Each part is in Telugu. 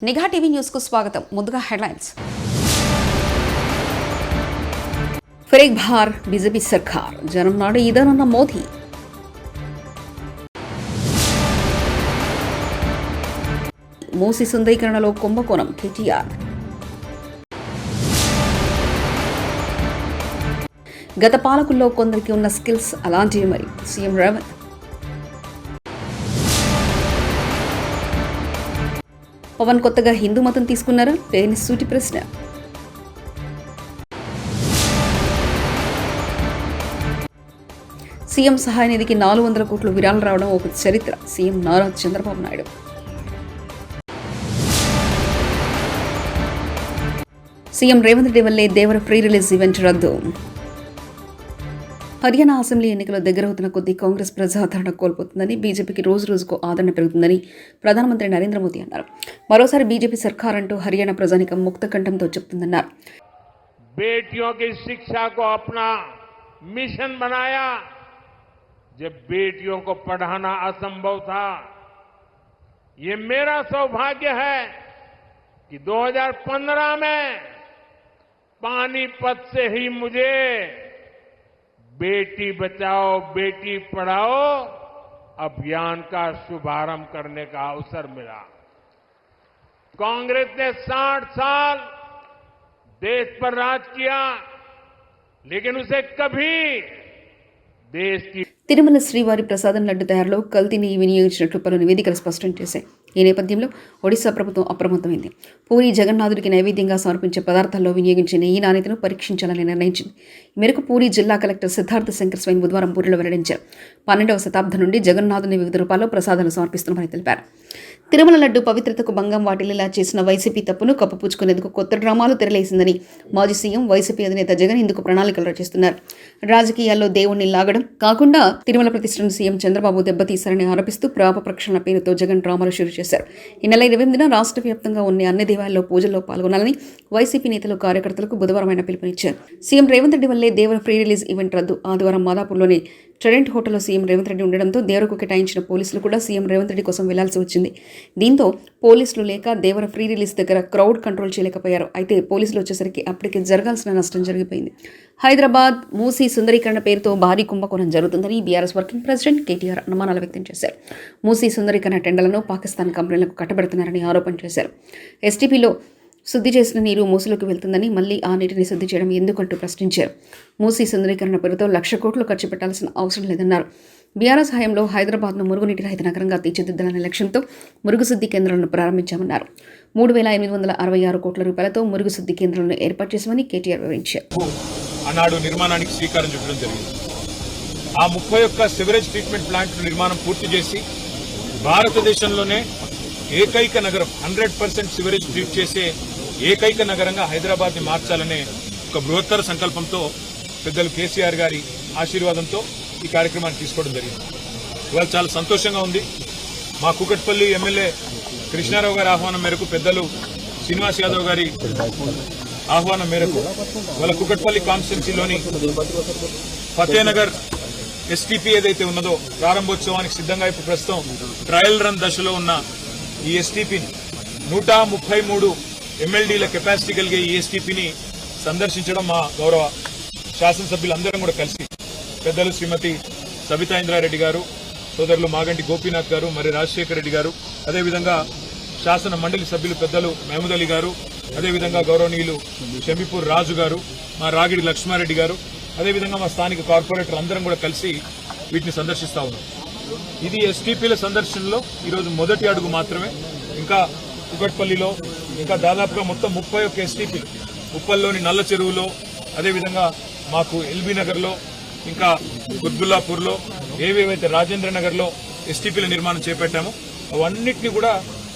నిఘా టీవీ న్యూస్ కు స్వాగతం. ముందుగా హెడ్లైన్స్. ఫరేక్ బహార్ బీజేపీ సర్కార్ జనం నాడు ఇదనన్న మోదీ. మూసి సుందరీకరణలో కుంభకోణం కేటీఆర్. గత పాలకుల్లో కొందరికి ఉన్న స్కిల్స్ అలాంటివి మరి సీఎం రేవంత్. పవన్ కొత్తగా హిందూ మతం తీసుకున్నారా లేని సూటి ప్రశ్న. సీఎం సహాయ నిధికి 400 కోట్లు విరాళం రావడం ఒక చరిత్ర. సీఎం నారా చంద్రబాబు నాయుడు. సీఎం రేవంత్ రెడ్డి వల్లే దేవర ప్రీ రిలీజ్ ఈవెంట్ రద్దు. హర్యానా అసెంబ్లీ ఎన్నికలు దగ్గరవుతున్న కొద్దీ కాంగ్రెస్ ప్రజాదరణ కోల్పోతుందని, బీజేపీకి రోజు రోజుకు ఆదరణ పెరుగుతుందని ప్రధానమంత్రి నరేంద్ర మోదీ అన్నారు. మరోసారి బీజేపీ సర్కార్ అంటూ హర్యానా ప్రజానికం ముక్త కంఠంతో చెప్తుందన్నారు. बेटियों की शिक्षा को अपना मिशन बनाया. जब बेटियों को पढ़ाना असंभव था, ये मेरा सौभाग्य है कि 2015 में पानीपत से ही मुझे बेटी बचाओ बेटी पढ़ाओ अभियान का शुभारंभ करने का अवसर मिला. कांग्रेस ने 60 साल देश पर राज किया, लेकिन उसे कभी देश की తిరుమల శ్రీవారి ప్రసాదం లడ్డు తయారులో కల్తీని వినియోగించినట్లు పలు నివేదికలు స్పష్టం చేశాయి. ఈ నేపథ్యంలో ఒడిశా ప్రభుత్వం అప్రమత్తమైంది. పూరి జగన్నాథుడికి నైవేద్యంగా సమర్పించే పదార్థాల్లో వినియోగించిన ఈ నాణ్యతను పరీక్షించాలని నిర్ణయించింది. ఈ మేరకు పూరి జిల్లా కలెక్టర్ సిద్ధార్థ శంకర్ స్వైన్ బుధవారం పూరిలో వెల్లడించారు. 12వ శతాబ్దం నుండి జగన్నాథుని వివిధ రూపాల్లో ప్రసాదాలు సమర్పిస్తున్నామని తెలిపారు. తిరుమల లడ్డు పవిత్రతకు భంగం వాటిల్లేలా చేసిన వైసీపీ తప్పును కప్పుపుచ్చుకునేందుకు కొత్త డ్రామాలు తెరలేసిందని మాజీ సీఎం వైసీపీ అధినేత జగన్ ఇందుకు ప్రణాళికలు రచిస్తున్నారు. రాజకీయాల్లో దేవుణ్ణి లాగడం కాకుండా తిరుమల ప్రతిష్టను సీఎం చంద్రబాబు దెబ్బతీశారని ఆరోపిస్తూ ప్రాప ప్రక్షాళన పేరుతో జగన్ డ్రామాలు షురూ చేశారు. ఈ నెల 28న రాష్ట్ర వ్యాప్తంగా ఉన్న అన్ని దేవాలయాల్లో పూజల్లో పాల్గొనాలని వైసీపీ నేతలు కార్యకర్తలకు బుధవారం ఆయన పిలుపునిచ్చారు. సీఎం రేవంత్ రెడ్డి వల్లే దేవర ప్రీ రిలీజ్ ఈవెంట్ రద్దు. ఆదివారం మాదాపూర్లోని ట్రెడెంట్ హోటల్లో సీఎం రేవంత్ రెడ్డి ఉండడంతో దేవరకు కేటాయించిన పోలీసులు కూడా సీఎం రేవంత్ రెడ్డి కోసం వెళ్లాల్సి వచ్చింది. దీంతో పోలీసులు లేక దేవర ఫ్రీ రిలీజ్ దగ్గర క్రౌడ్ కంట్రోల్ చేయలేకపోయారు. అయితే పోలీసులు వచ్చేసరికి అప్పటికి జరగాల్సిన నష్టం జరిగిపోయింది. హైదరాబాద్ మూసీ సుందరీకరణ పేరుతో భారీ కుంభకోణం జరుగుతుందని బీఆర్ఎస్ వర్కింగ్ ప్రెసిడెంట్ కేటీఆర్ అనుమానాలు వ్యక్తం చేశారు. మూసీ సుందరీకరణ టెండర్లను పాకిస్తాన్ కంపెనీలకు కట్టబెడుతున్నారని ఆరోపణ చేశారు. ఎస్టీపీలో శుద్ధి చేసిన నీరు మూసీలోకి వెళ్తుందని, మళ్లీ ఆ నీటిని శుద్ధి చేయడం ఎందుకంటూ ప్రశ్నించారు. మూసీ సుందరీకరణ పేరుతో 1,00,000 కోట్లు ఖర్చు పెట్టాల్సిన అవసరం లేదన్నారు. బీఆర్ఎస్ హయాంలో హైదరాబాద్ను మురుగునీటి రహిత నగరంగా తీర్చిదిద్దాలనే లక్ష్యంతో మురుగుశుద్ధి కేంద్రాలను ప్రారంభించామన్నారు. 3,866 కోట్ల రూపాయలతో మురుగుశుద్ధి కేంద్రాలను ఏర్పాటు చేశామని కేటీఆర్ వివరించారు. ఆనాడు నిర్మాణానికి శ్రీకారం చుట్టడం జరిగింది. ఆ 31 సివరేజ్ ట్రీట్మెంట్ ప్లాంట్ నిర్మాణం పూర్తి చేసి భారతదేశంలోనే ఏకైక నగరం 100% సివరేజ్ ట్రీట్ చేసే ఏకైక నగరంగా హైదరాబాద్ ని మార్చాలనే ఒక బృహత్తర సంకల్పంతో పెద్దలు కేసీఆర్ గారి ఆశీర్వాదంతో ఈ కార్యక్రమాన్ని తీసుకోవడం జరిగింది. ఇవాళ చాలా సంతోషంగా ఉంది. మా కూకట్పల్లి ఎమ్మెల్యే కృష్ణారావు గారి ఆహ్వానం మేరకు, పెద్దలు శ్రీనివాస్ యాదవ్ గారి ఆహ్వానం మేరకు వాళ్ళ కూకట్పల్లి కాన్స్టిట్యున్సీలోని ఫతేనగర్ ఎస్టీపీ ఏదైతే ఉన్నదో ప్రారంభోత్సవానికి సిద్ధంగా ఇప్పుడు ప్రస్తుతం ట్రయల్ రన్ దశలో ఉన్న ఈ ఎస్టీపీని 133 MLDల కెపాసిటీ కలిగే ఈ ఎస్టీపీని సందర్శించడం మా గౌరవ శాసనసభ్యులందరం కూడా కలిసి పెద్దలు శ్రీమతి సబితా ఇంద్రారెడ్డి గారు, సోదరులు మాగంటి గోపీనాథ్ గారు, మరి రాజశేఖర రెడ్డి గారు, అదేవిధంగా శాసన మండలి సభ్యులు పెద్దలు మహమూద్ అలీ గారు, అదేవిధంగా గౌరవనీయులు షమీపూర్ రాజు గారు, మా రాగిడి లక్ష్మారెడ్డి గారు, అదేవిధంగా మా స్థానిక కార్పొరేటర్ అందరం కూడా కలిసి వీటిని సందర్శిస్తా ఉన్నాం. ఇది ఎస్టీపీల సందర్శనలో ఈరోజు మొదటి అడుగు మాత్రమే. ఇంకా కుకట్పల్లిలో ఇంకా దాదాపుగా మొత్తం 31 ఎస్టీపీలు, ఉప్పల్లోని నల్ల చెరువులో, అదేవిధంగా మాకు ఎల్బీ నగర్లో, ఇంకా కుత్బుల్లాపూర్లో, ఏవేవైతే రాజేంద్ర నగర్లో ఎస్టీపీల నిర్మాణం చేపట్టామో అవన్నిటిని కూడా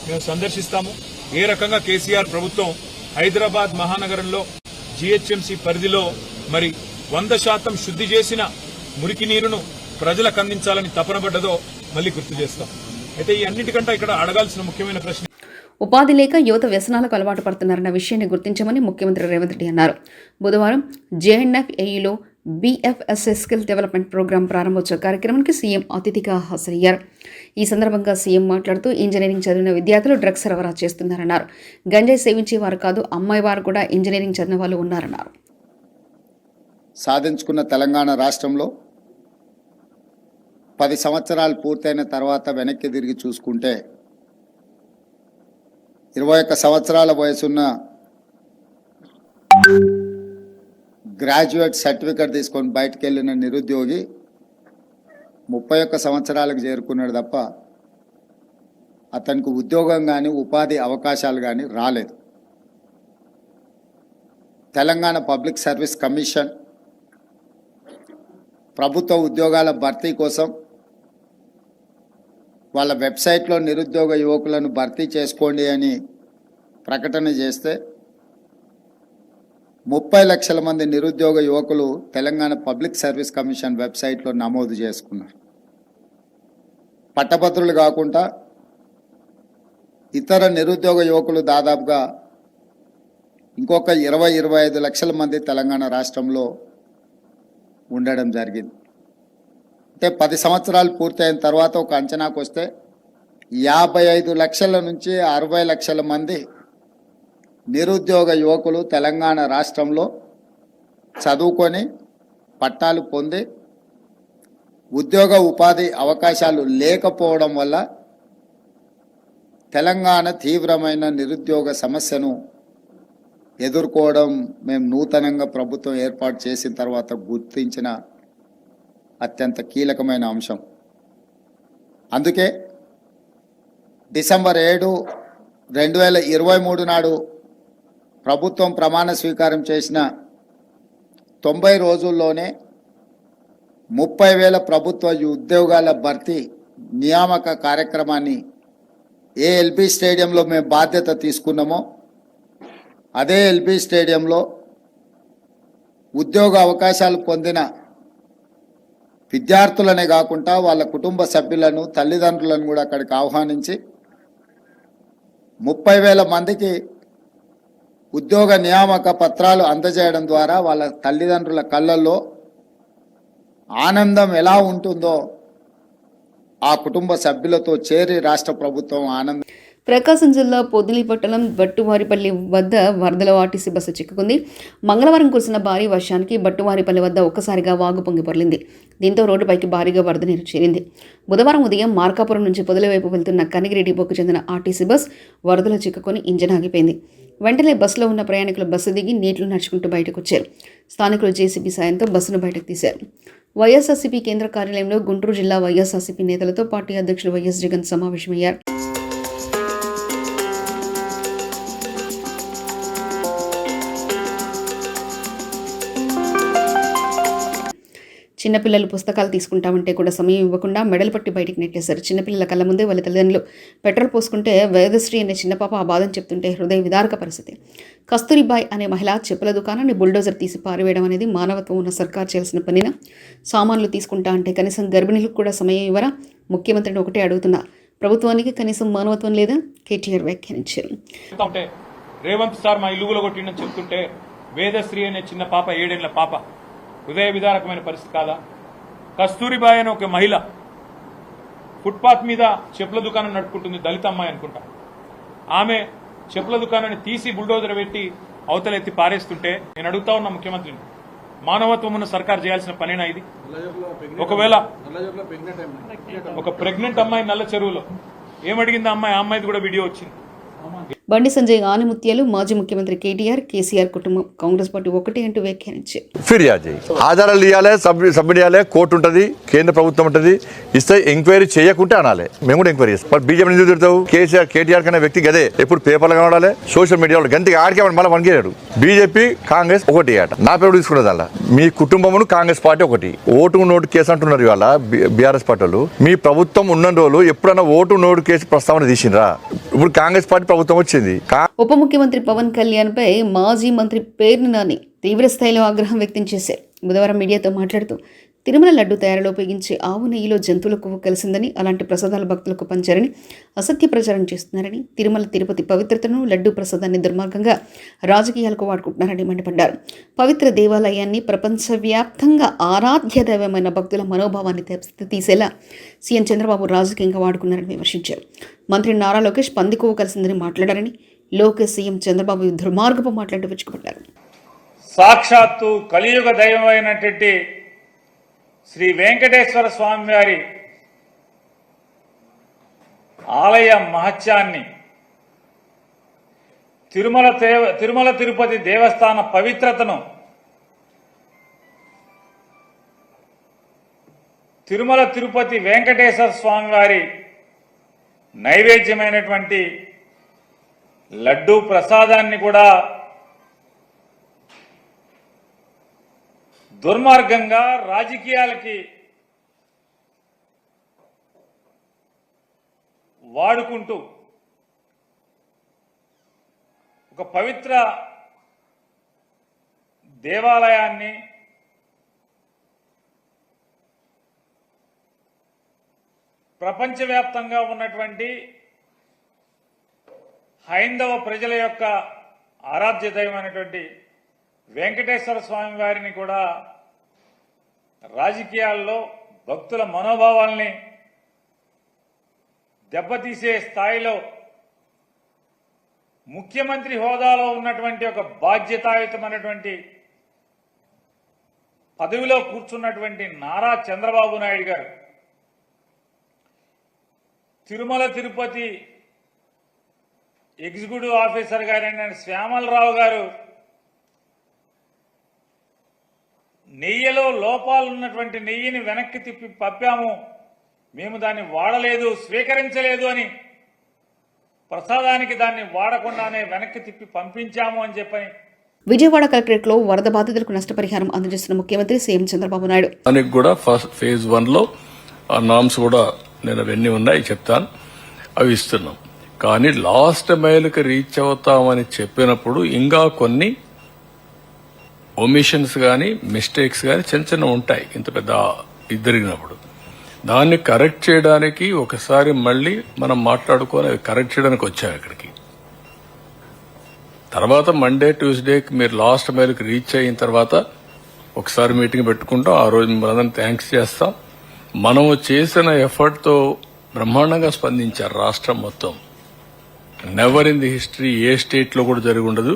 మేము సందర్శిస్తాము. ఏ రకంగా కేసీఆర్ ప్రభుత్వం హైదరాబాద్ మహానగరంలో జీహెచ్ఎంసీ పరిధిలో మరి 100% శుద్ధి చేసిన మురికి నీరును ప్రజలకు అందించాలని తపనబడ్డదో మళ్లీ గుర్తు చేస్తాం. అయితే ఈ అన్నిటికంటే ఇక్కడ అడగాల్సిన ముఖ్యమైన ప్రశ్న, ఉపాధి లేక యువత వ్యసనాలకు అలవాటు పడుతున్నారన్న విషయాన్ని గుర్తించమని ముఖ్యమంత్రి రేవంత్ రెడ్డి అన్నారు. బుధవారం JNF ఏఈలో BFSS skill development programme ప్రారంభోత్సవ కార్యక్రమానికి సీఎం అతిథిగా హాజరయ్యారు. ఈ సందర్భంగా సీఎం మాట్లాడుతూ ఇంజనీరింగ్ చదివిన విద్యార్థులు డ్రగ్స్ సరఫరా చేస్తున్నారన్నారు. గంజాయి సేవించేవారు కాదు, అమ్మాయి వారు కూడా ఇంజనీరింగ్ చదివిన వాళ్ళు ఉన్నారన్నారు. సాధించుకున్న తెలంగాణ రాష్ట్రంలో 10 సంవత్సరాలు పూర్తయిన తర్వాత వెనక్కి తిరిగి చూసుకుంటే 21 సంవత్సరాల వయసున్న గ్రాడ్యుయేట్ సర్టిఫికెట్ తీసుకొని బయటకు వెళ్ళిన నిరుద్యోగి 31 సంవత్సరాలకు చేరుకున్నాడు తప్ప అతనికి ఉద్యోగం కానీ ఉపాధి అవకాశాలు కానీ రాలేదు. తెలంగాణ పబ్లిక్ సర్వీస్ కమిషన్ ప్రభుత్వ ఉద్యోగాల భర్తీ కోసం వాళ్ళ వెబ్సైట్లో నిరుద్యోగ యువకులను భర్తీ చేసుకోండి అని ప్రకటన చేస్తే 30 లక్షల మంది నిరుద్యోగ యువకులు తెలంగాణ పబ్లిక్ సర్వీస్ కమిషన్ వెబ్సైట్లో నమోదు చేసుకున్నారు. పట్టభద్రులు కాకుండా ఇతర నిరుద్యోగ యువకులు దాదాపుగా ఇంకొక 20-25 లక్షల మంది తెలంగాణ రాష్ట్రంలో ఉండడం జరిగింది. అంటే 10 సంవత్సరాలు పూర్తయిన తర్వాత ఒక అంచనాకు వస్తే 55 లక్షల నుంచి 60 లక్షల మంది నిరుద్యోగ యువకులు తెలంగాణ రాష్ట్రంలో చదువుకొని పట్టాలు పొంది ఉద్యోగ ఉపాధి అవకాశాలు లేకపోవడం వల్ల తెలంగాణ తీవ్రమైన నిరుద్యోగ సమస్యను ఎదుర్కోవడం మేము నూతనంగా ప్రభుత్వం ఏర్పాటు చేసిన తర్వాత గుర్తించిన అత్యంత కీలకమైన అంశం. అందుకే డిసెంబర్ 7, 2023 నాడు ప్రభుత్వం ప్రమాణ స్వీకారం చేసిన 90 రోజుల్లోనే 30,000 ప్రభుత్వ ఉద్యోగాల భర్తీ నియామక కార్యక్రమాన్ని ఏ ఎల్బీ స్టేడియంలో మేము బాధ్యత తీసుకున్నామో అదే ఎల్బీ స్టేడియంలో ఉద్యోగ అవకాశాలు పొందిన విద్యార్థులనే కాకుండా వాళ్ళ కుటుంబ సభ్యులను తల్లిదండ్రులను కూడా అక్కడికి ఆహ్వానించి 30,000 మందికి ఉద్యోగ నియామక పత్రాలు అందజేయడం ద్వారా వాళ్ళ తల్లిదండ్రుల కళ్ళల్లో ఆనందం ఎలా ఉంటుందో ఆ కుటుంబ సభ్యులతో చేరి రాష్ట్ర ప్రభుత్వం ఆనందం. ప్రకాశం జిల్లా పొదిలి పట్టణం బట్టువారిపల్లి వద్ద వరదలో ఆర్టీసీ బస్సు చిక్కుకుంది. మంగళవారం కురిసిన భారీ వర్షానికి బట్టువారిపల్లి వద్ద ఒక్కసారిగా వాగు పొంగి పొర్లింది. దీంతో రోడ్డుపైకి భారీగా వరద నీరు చేరింది. బుధవారం ఉదయం మార్కాపురం నుంచి పొదిలి వైపు వెళ్తున్న కనిగిరి డిపోకు చెందిన ఆర్టీసీ బస్ వరదలో చిక్కుకొని ఇంజన్ ఆగిపోయింది. వెంటనే బస్సులో ఉన్న ప్రయాణికులు బస్సు దిగి నీటిలో నడుచుకుంటూ బయటకు వచ్చారు. స్థానికులు జేసీబీ సాయంతో బస్సును బయటకు తీశారు. వైఎస్ఆర్సీపీ కేంద్ర కార్యాలయంలో గుంటూరు జిల్లా వైఎస్ఆర్సీపీ నేతలతో పార్టీ అధ్యక్షుడు వైఎస్ జగన్ సమావేశమయ్యారు. చిన్నపిల్లలు పుస్తకాలు తీసుకుంటామంటే కూడా సమయం ఇవ్వకుండా మెడలు పట్టి బయటికి నెట్టేశారు. చిన్నపిల్లల కళ్ళ ముందే వాళ్ళ తల్లిదండ్రులు పెట్రోల్ పోసుకుంటే వేదశ్రీ అనే చిన్న పాప ఆ బాధను చెప్తుంటే హృదయ విదారక పరిస్థితి. కస్తూరిబాయ్ అనే మహిళ చెప్పుల దుకాణాన్ని బుల్డోజర్ తీసి పారివేయడం అనేది మానవత్వం ఉన్న సర్కార్ చేయాల్సిన పనినా? సామాన్లు తీసుకుంటా అంటే కనీసం గర్భిణీలకు కూడా సమయం ఇవ్వరా? ముఖ్యమంత్రిని ఒకటే అడుగుతున్నా, ప్రభుత్వానికి కనీసం మానవత్వం లేదా? కేటీఆర్ వ్యాఖ్యానించారు. రేవంత్ సార్ మా ఇల్లు కొట్టిండని చెప్తుంటే వేదశ్రీ అనే చిన్న పాప 7 ఏళ్ల పాప హృదయ విదారకమైన పరిస్థితి కాదా? కస్తూరిబాయ్ అనే ఒక మహిళ ఫుట్పాత్ మీద చెప్పుల దుకాణం నడుపుకుంటుంది, దళిత అమ్మాయి అనుకుంటా. ఆమె చెప్పుల దుకాణాన్ని తీసి బుల్డోజర్ పెట్టి అవతల ఎత్తి పారేస్తుంటే నేను అడుగుతా ఉన్నా ముఖ్యమంత్రిని, మానవత్వం ఉన్న సర్కార్ చేయాల్సిన పనేనా ఇది? ఒకవేళ ఒక ప్రెగ్నెంట్ అమ్మాయి నల్ల చెరువులో ఏమడిగింది ఆ అమ్మాయిది కూడా వీడియో వచ్చింది. బండి సంజయ్ ఆనిముత్యాలు మాజీ ముఖ్యమంత్రి కేటీఆర్, కేసీఆర్ కుటుంబం కాంగ్రెస్ పార్టీ ఒకటి అంటూ వ్యాఖ్యానించారు. ఫిర్యాదు చేయి, ఆధారాలు ఇవ్వాలి, సబ్మిట్ చేయాలి, కోర్టు ఉంటుంది, కేంద్ర ప్రభుత్వం ఉంటుంది, ఇస్తే ఎంక్వైరీ చేయకుంటే అనాలి. మేము కూడా ఎంక్వైరీ చేస్తాం. బట్ బీజేపీ ఎందుకు తిడతావు? కేటీఆర్ కన్నా వ్యక్తి గదే ఎప్పుడు పేపర్లు కనబడాలి, సోషల్ మీడియాలో గంటకి ఆడికే మళ్ళీ వణికేయాడు. బీజేపీ కాంగ్రెస్ ఒకటి అట. నా పేరు తీసుకున్నది అలా మీ కుటుంబమును కాంగ్రెస్ పార్టీ ఒకటి. ఓటు నోటు కేసు అంటున్నారు ఇవాళ బీఆర్ఎస్ పార్టీలు. మీ ప్రభుత్వం ఉన్న రోజులు ఎప్పుడైనా ఓటు నోటు కేసు ప్రస్తావన తీసిండ్రా? ఇప్పుడు కాంగ్రెస్ పార్టీ ప్రభుత్వం వచ్చింది. ఉప ముఖ్యమంత్రి పవన్ కళ్యాణ్ పై మాజీ మంత్రి పేర్ని నాని తీవ్ర స్థాయిలో ఆగ్రహం వ్యక్తం చేశారు. బుధవారం మీడియాతో మాట్లాడుతూ తిరుమల లడ్డు తయారీలో ఉపయోగించే ఆవు నెయ్యిలో జంతువుల కొవ్వు కలిసిందని, అలాంటి ప్రసాదాలు భక్తులకు పంచారని అసత్య ప్రచారం చేస్తున్నారని, తిరుమల తిరుపతి పవిత్రతను, లడ్డు ప్రసాదాన్ని దుర్మార్గంగా రాజకీయాలకు వాడుకుంటున్నారని మండిపడ్డారు. పవిత్ర దేవాలయాన్ని ప్రపంచవ్యాప్తంగా ఆరాధ్య దైవమైన భక్తుల మనోభావాన్ని తీసేలా సీఎం చంద్రబాబు రాజకీయంగా వాడుకున్నారని విమర్శించారు. మంత్రి నారా లోకేష్ పంది కొవ్వు కలిసిందని మాట్లాడారని, లోకేష్ సీఎం చంద్రబాబు దుర్మార్గపు మాట్లాడి విరుచుకుపడ్డారు. సాక్షాత్తు కలియుగ దైవమైనటువంటి శ్రీ వెంకటేశ్వర స్వామి వారి ఆలయ మహత్యాన్ని, తిరుమల తిరుపతి దేవస్థాన పవిత్రతను, తిరుమల తిరుపతి వెంకటేశ్వర స్వామి వారి నైవేద్యమైనటువంటి లడ్డూ ప్రసాదాన్ని కూడా దుర్మార్గంగా రాజకీయాలకి వాడుకుంటూ ఒక పవిత్ర దేవాలయాన్ని, ప్రపంచవ్యాప్తంగా ఉన్నటువంటి హైందవ ప్రజల యొక్క ఆరాధ్య దైవమైనటువంటి వెంకటేశ్వర స్వామి వారిని కూడా రాజకీయాల్లో భక్తుల మనోభావాల్ని దెబ్బతీసే స్థాయిలో ముఖ్యమంత్రి హోదాలో ఉన్నటువంటి ఒక బాధ్యతాయుతమైనటువంటి పదవిలో కూర్చున్నటువంటి నారా చంద్రబాబు నాయుడు గారు తిరుమల తిరుపతి ఎగ్జిక్యూటివ్ ఆఫీసర్ గారైన శ్యామలరావు గారు నెయ్యిలో లోపాలున్నటువంటి నెయ్యిని వెనక్కి తిప్పి పంపాము, మేము దాన్ని వాడలేదు, స్వీకరించలేదు అని, ప్రసాదానికి దాన్ని వాడకుండానే వెనక్కి తిప్పి పంపించాము అని చెప్పని విజయవాడ కలెక్టరేట్లో వరద బాధితులకు నష్టపరిహారం అందజేస్తున్న ముఖ్యమంత్రి సీఎం చంద్రబాబు నాయుడు. దానికి కూడా ఫేజ్ 1లో ఆ నామ్స్ కూడా నేను అవన్నీ ఉన్నాయి చెప్తాను, అవి ఇస్తున్నాం. కానీ లాస్ట్ మైల్కి రీచ్ అవుతామని చెప్పినప్పుడు ఇంకా కొన్ని ఒమిషన్స్ కానీ మిస్టేక్స్ కానీ చిన్న చిన్న ఉంటాయి. ఇంత పెద్ద జరిగినప్పుడు దాన్ని కరెక్ట్ చేయడానికి ఒకసారి మళ్ళీ మనం మాట్లాడుకొని కరెక్ట్ చేయడానికి వచ్చాం ఇక్కడికి. తర్వాత మండే ట్యూస్డేకి మీరు లాస్ట్ మైల్కి రీచ్ అయిన తర్వాత ఒకసారి మీటింగ్ పెట్టుకుంటాం. ఆ రోజు మనందరం థ్యాంక్స్ చేస్తాం. మనము చేసిన ఎఫర్ట్తో బ్రహ్మాండంగా స్పందించారు రాష్ట్రం మొత్తం. నెవర్ ఇన్ ది హిస్టరీ ఏ స్టేట్లో కూడా జరిగి ఉండదు.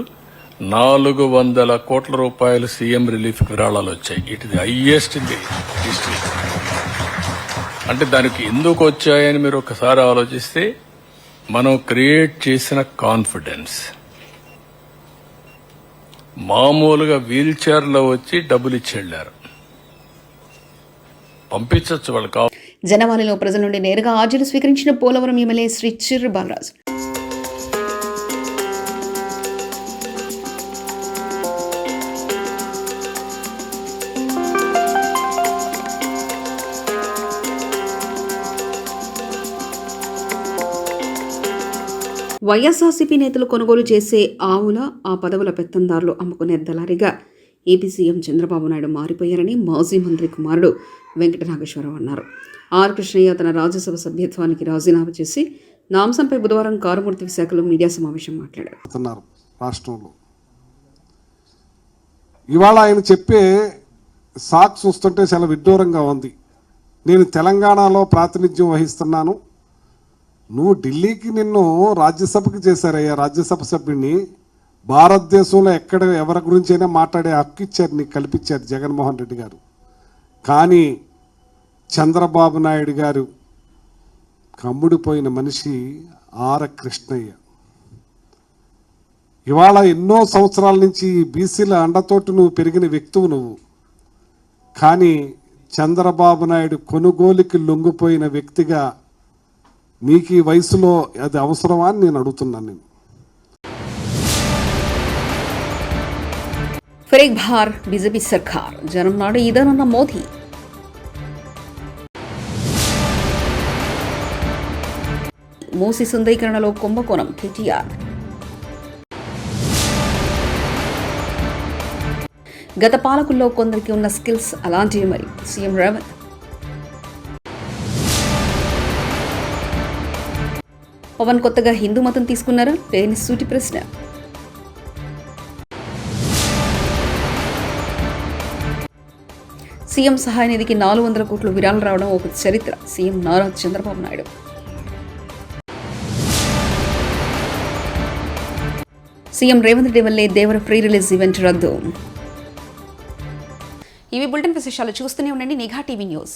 400 కోట్ల రూపాయలు సీఎం రిలీఫ్ విరాళాలు వచ్చాయి. It is highest in the history. అంటే దానికి ఎందుకు వచ్చాయని మీరు ఒకసారి ఆలోచిస్తే, మనం క్రియేట్ చేసిన కాన్ఫిడెన్స్. మామూలుగా వీల్ చైర్లో వచ్చి డబ్బులు ఇచ్చి వెళ్లారు, పంపించవచ్చు వాళ్ళు. జనవాణిలో ప్రజల నుండి నేరుగా ఆర్జీలు స్వీకరించిన పోలవరం ఎమ్మెల్యే శ్రీ చిర్రి బాలరాజు. వైఎస్ఆర్సీపీ నేతలు కొనుగోలు చేసే ఆవుల, ఆ పదవుల పెత్తందారులు అమ్ముకునే దళారిగా ఏపీ సీఎం చంద్రబాబు నాయుడు మారిపోయారని మాజీ మంత్రి కుమారుడు వెంకటనాగేశ్వరరావు అన్నారు. ఆర్ కృష్ణయ్య తన రాజ్యసభ సభ్యత్వానికి రాజీనామా చేసి నాంసంపై బుధవారం కారుమూర్తి విశాఖలో మీడియా సమావేశం మాట్లాడారు. రాష్ట్రంలో ఇవాళ ఆయన చెప్పే సాక్స్ చూస్తుంటే చాలా విడ్డూరంగా ఉంది. నేను తెలంగాణలో ప్రాతినిధ్యం వహిస్తున్నాను, నువ్వు ఢిల్లీకి నిన్ను రాజ్యసభకి చేశారయ్యా, రాజ్యసభ సభ్యుడిని. భారతదేశంలో ఎక్కడ ఎవరి గురించైనా మాట్లాడే హక్కు ఇచ్చారు, నీకు కల్పించారు జగన్మోహన్ రెడ్డి గారు. కానీ చంద్రబాబు నాయుడు గారు కమ్ముడిపోయిన మనిషి ఆర్ కృష్ణయ్య. ఇవాళ ఎన్నో సంవత్సరాల నుంచి బీసీల అండతోటి నువ్వు పెరిగిన వ్యక్తువు నువ్వు. కానీ చంద్రబాబు నాయుడు కొనుగోలుకి లొంగిపోయిన వ్యక్తిగా నీకు ఈ వయసులో అది అవసరమా అని నేను అడుగుతున్నాను. నేను फिर एक बार बीजेपी सरकार जन्म नाडे इधर मोदी మూసి సుందరీకరణలో కుంభకోణం కేటీఆర్. గత పాలకుల్లో కొందరికి ఉన్న స్కిల్స్ అలాంటివి మరి. సీఎం రేవంత్. పవన్ కొత్తగా హిందూ మతం తీసుకున్నారా లేని సూటి ప్రశ్న. సీఎం సహాయ నిధికి 400 కోట్లు విరాళం రావడం ఒక చరిత్ర. సీఎం నారా చంద్రబాబు నాయుడు. సీఎం రేవంత్ రెడ్డి వల్లే దేవర ఫ్రీ రిలీజ్ ఈవెంట్ రద్దు. ఇవి బులెటిన్ విశేషాలు. చూస్తూనే ఉండండి నిఘా టీవీ న్యూస్.